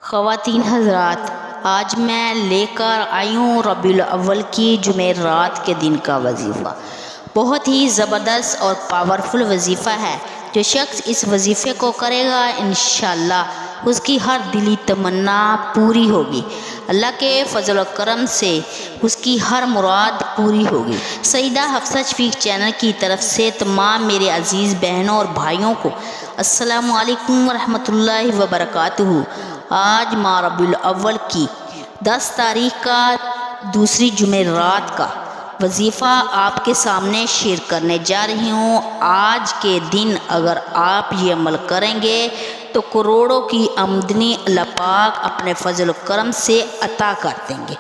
خواتین حضرات، آج میں لے کر آئی ہوں ربیع الاول کی جمعرات کے دن کا وظیفہ۔ بہت ہی زبردست اور پاورفل وظیفہ ہے۔ جو شخص اس وظیفے کو کرے گا انشاءاللہ اس کی ہر دلی تمنا پوری ہوگی۔ اللہ کے فضل و کرم سے اس کی ہر مراد پوری ہوگی۔ سیدہ حفصہ شفیق چینل کی طرف سے تمام میرے عزیز بہنوں اور بھائیوں کو السلام علیکم ورحمۃ اللہ وبرکاتہ۔ آج ماہ ربیع الاول کی 10 تاریخ کا دوسری جمعرات کا وظیفہ آپ کے سامنے شیئر کرنے جا رہی ہوں۔ آج کے دن اگر آپ یہ عمل کریں گے تو کروڑوں کی آمدنی اللہ پاک اپنے فضل و کرم سے عطا کر دیں گے،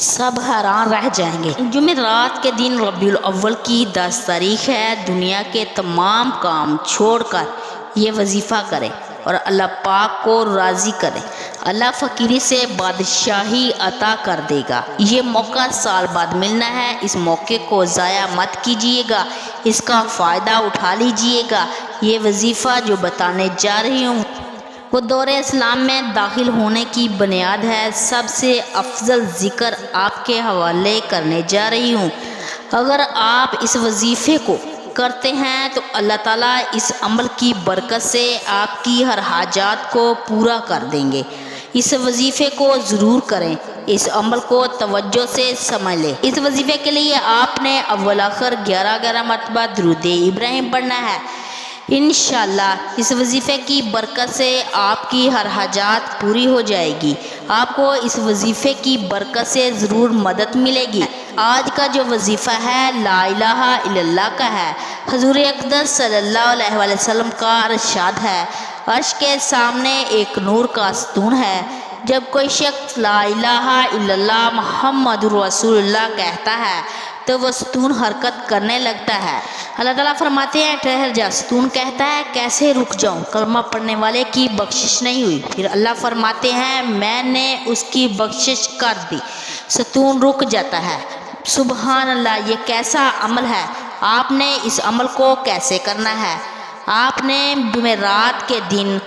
سب حیران رہ جائیں گے۔ جمعرات کے دن ربیع الاول کی 10 تاریخ ہے۔ دنیا کے تمام کام چھوڑ کر یہ وظیفہ کریں اور اللہ پاک کو راضی کریں۔ اللہ فقیری سے بادشاہی عطا کر دے گا۔ یہ موقع سال بعد ملنا ہے، اس موقع کو ضائع مت کیجیے گا، اس کا فائدہ اٹھا لیجیے گا۔ یہ وظیفہ جو بتانے جا رہی ہوں وہ دور اسلام میں داخل ہونے کی بنیاد ہے۔ سب سے افضل ذکر آپ کے حوالے کرنے جا رہی ہوں۔ اگر آپ اس وظیفے کو کرتے ہیں تو اللہ تعالیٰ اس عمل کی برکت سے آپ کی ہر حاجات کو پورا کر دیں گے۔ اس وظیفے کو ضرور کریں، اس عمل کو توجہ سے سمجھ لیں۔ اس وظیفے کے لیے آپ نے اول آخر 11 مرتبہ درود ابراہیم پڑھنا ہے۔ انشاءاللہ اس وظیفے کی برکت سے آپ کی ہر حاجات پوری ہو جائے گی۔ آپ کو اس وظیفے کی برکت سے ضرور مدد ملے گی۔ آج کا جو وظیفہ ہے لا الہ الا اللہ کا ہے۔ حضور اقدس صلی اللہ علیہ وسلم کا ارشاد ہے، عرش کے سامنے ایک نور کا ستون ہے۔ جب کوئی شخص لا الہ الا اللہ محمد رسول اللہ کہتا ہے تو وہ ستون حرکت کرنے لگتا ہے۔ اللہ تعالیٰ فرماتے ہیں ٹھہر جا۔ ستون کہتا ہے کیسے رک جاؤں، کلمہ پڑھنے والے کی بخشش نہیں ہوئی۔ پھر اللہ فرماتے ہیں میں نے اس کی بخشش کر دی، ستون رک جاتا ہے۔ سبحان اللہ، یہ کیسا عمل ہے؟ آپ نے اس عمل کو کیسے کرنا ہے؟ آپ نے جمعرات کے دن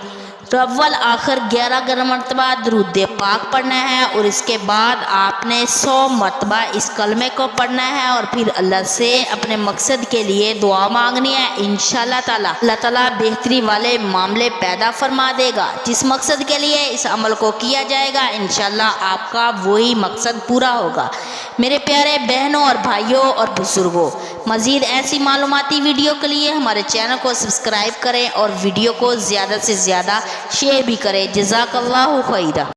اول آخر 11 مرتبہ درود پاک پڑھنا ہے اور اس کے بعد آپ نے 100 مرتبہ اس کلمے کو پڑھنا ہے اور پھر اللہ سے اپنے مقصد کے لیے دعا مانگنی ہے۔ انشاءاللہ تعالیٰ اللہ تعالیٰ بہتری والے معاملے پیدا فرما دے گا۔ جس مقصد کے لیے اس عمل کو کیا جائے گا انشاءاللہ آپ کا وہی مقصد پورا ہوگا۔ میرے پیارے بہنوں اور بھائیوں اور بزرگوں، مزید ایسی معلوماتی ویڈیو کے لیے ہمارے چینل کو سبسکرائب کریں اور ویڈیو کو زیادہ سے زیادہ شیئر بھی کریں۔ جزاک اللہ خیرہ۔